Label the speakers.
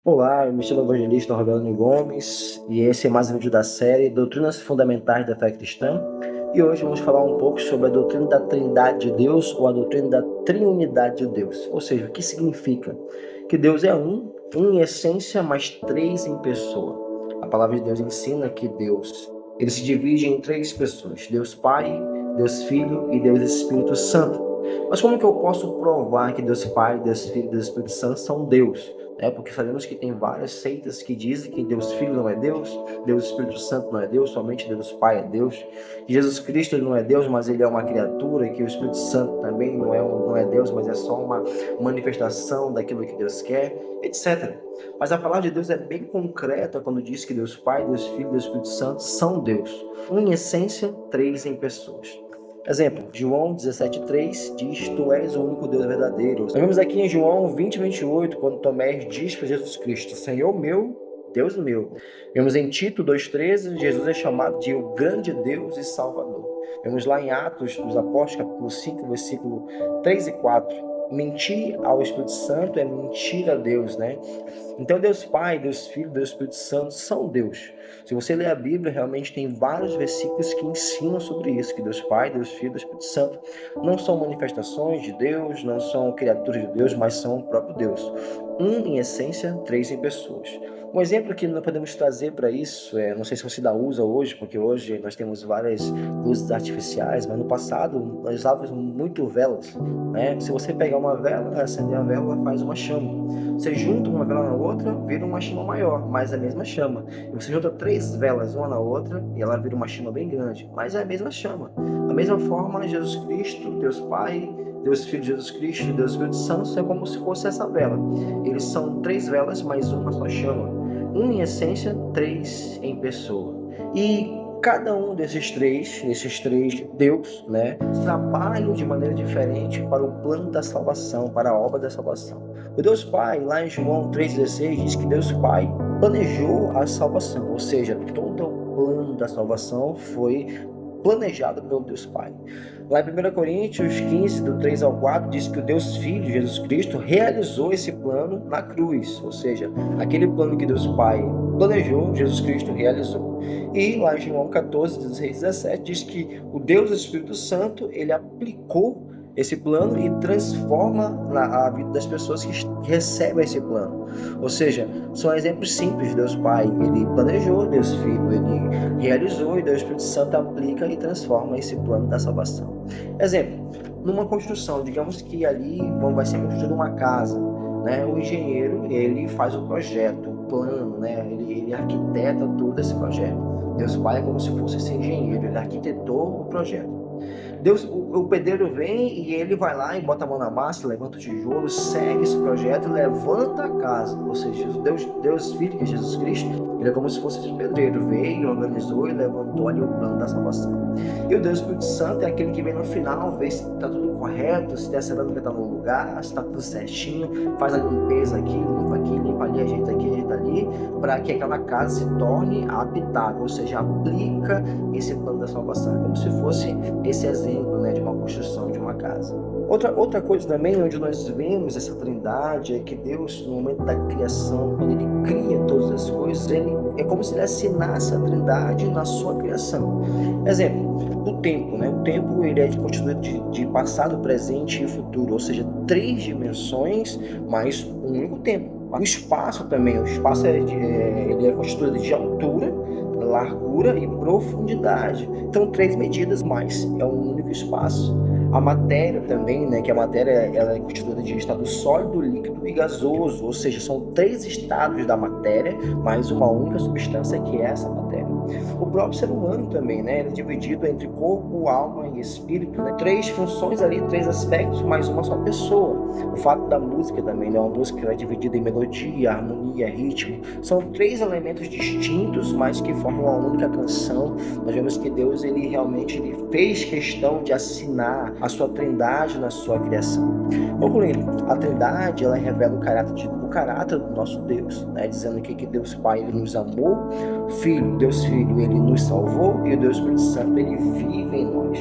Speaker 1: Olá, eu me chamo Evangelista Roberto Gomes e esse é mais um vídeo da série Doutrinas Fundamentais da Fé Cristã. E hoje vamos falar um pouco sobre a doutrina da Trindade de Deus ou a doutrina da Triunidade de Deus. Ou seja, o que significa? Que Deus é um em essência, mas três em pessoa. A palavra de Deus ensina que Deus ele se divide em três pessoas: Deus Pai, Deus Filho e Deus Espírito Santo. Mas como que eu posso provar que Deus Pai, Deus Filho e Deus Espírito Santo são Deus? Porque sabemos que tem várias seitas que dizem que Deus Filho não é Deus, Deus Espírito Santo não é Deus, somente Deus Pai é Deus. Jesus Cristo ele não é Deus, mas ele é uma criatura, e que o Espírito Santo também não é Deus, mas é só uma manifestação daquilo que Deus quer, etc. Mas a palavra de Deus é bem concreta quando diz que Deus Pai, Deus Filho e Deus Espírito Santo são Deus. Um em essência, três em pessoas. Exemplo, João 17,3 diz: Tu és o único Deus verdadeiro. Nós vemos aqui em João 20,28, quando Tomé diz para Jesus Cristo: Senhor meu, Deus meu. Vemos em Tito 2,13, Jesus é chamado de o grande Deus e Salvador. Vemos lá em Atos dos Apóstolos, capítulo 5, versículo 3 e 4. Mentir ao Espírito Santo é mentir a Deus, né? Então Deus Pai, Deus Filho, Deus Espírito Santo são Deus. Se você ler a Bíblia, realmente tem vários versículos que ensinam sobre isso, que Deus Pai, Deus Filho, Deus Espírito Santo não são manifestações de Deus, não são criaturas de Deus, mas são o próprio Deus. Um em essência, três em pessoas. Um exemplo que nós podemos trazer para isso, não sei se você ainda usa hoje, porque hoje nós temos várias luzes artificiais, mas no passado nós usávamos muito velas, né? Se você pegar uma vela, acender a vela, ela faz uma chama. Você junta uma vela na outra, vira uma chama maior, mas é a mesma chama. E você junta três velas uma na outra, e ela vira uma chama bem grande, mas é a mesma chama. Da mesma forma, Jesus Cristo, Deus Pai, Deus Filho, Jesus Cristo, Deus Espírito Santo, é como se fosse essa vela. Eles são três velas, mas uma só chama. Um em essência, três em pessoa. E cada um desses três Deus, né, trabalham de maneira diferente para o plano da salvação, para a obra da salvação. O Deus Pai, lá em João 3,16, diz que Deus Pai planejou a salvação, ou seja, todo o plano da salvação foi planejado pelo Deus Pai. Lá em 1 Coríntios 15, do 3 ao 4, diz que o Deus Filho, Jesus Cristo, realizou esse plano na cruz. Ou seja, aquele plano que Deus Pai planejou, Jesus Cristo realizou. E lá em João 14, 16 e 17, diz que o Deus Espírito Santo, ele aplicou esse plano e transforma a vida das pessoas que recebem esse plano. Ou seja, são exemplos simples. Deus Pai, ele planejou, Deus Filho, ele realizou, e Deus Espírito Santo aplica e transforma esse plano da salvação. Exemplo, numa construção, digamos que ali vai ser construída uma casa, né? O engenheiro, ele faz o projeto, o plano, né? Ele arquiteta todo esse projeto. Deus Pai é como se fosse esse engenheiro, ele arquitetou o projeto. O pedreiro vem e ele vai lá e bota a mão na massa, levanta o tijolo, segue esse projeto e levanta a casa. Ou seja, Deus Filho, que é Jesus Cristo, ele é como se fosse esse pedreiro, veio, organizou e levantou ali o plano da salvação. E o Deus Espírito Santo é aquele que vem no final, vê se está tudo correto, se está cerâmica está no lugar, se está tudo certinho, faz a limpeza aqui, limpa ali, ajeita aqui, ajeita ali, para que aquela casa se torne habitável, ou seja, aplica esse plano da salvação. É como se fosse esse exemplo, né, de uma construção de uma casa. Outra coisa também, onde nós vemos essa trindade, é que Deus, no momento da criação, quando ele cria todas as coisas, ele é como se ele assinasse a trindade na sua criação. Exemplo, o tempo, né? O tempo ele é constituído de passado, presente e futuro, ou seja, três dimensões, mas um único tempo. O espaço também, ele é constituído de altura, largura e profundidade. Então, três medidas, mas é um único espaço. A matéria também, né, que a matéria ela é constituída de estado sólido, líquido e gasoso, ou seja, são três estados da matéria, mas uma única substância que é essa matéria. O próprio ser humano também, né, ele é dividido entre corpo, alma e espírito, né? Três funções ali, três aspectos, mas uma só pessoa. O fato da música também, né, uma música que é dividida em melodia, harmonia, ritmo, são três elementos distintos, mas que formam uma única canção. Nós vemos que Deus ele realmente fez questão de assinar a sua trindade na sua criação. Concluindo, a trindade ela revela o caráter do nosso Deus, né? Dizendo que Deus Pai ele nos amou, Deus Filho ele nos salvou, e o Deus Espírito Santo ele vive em nós.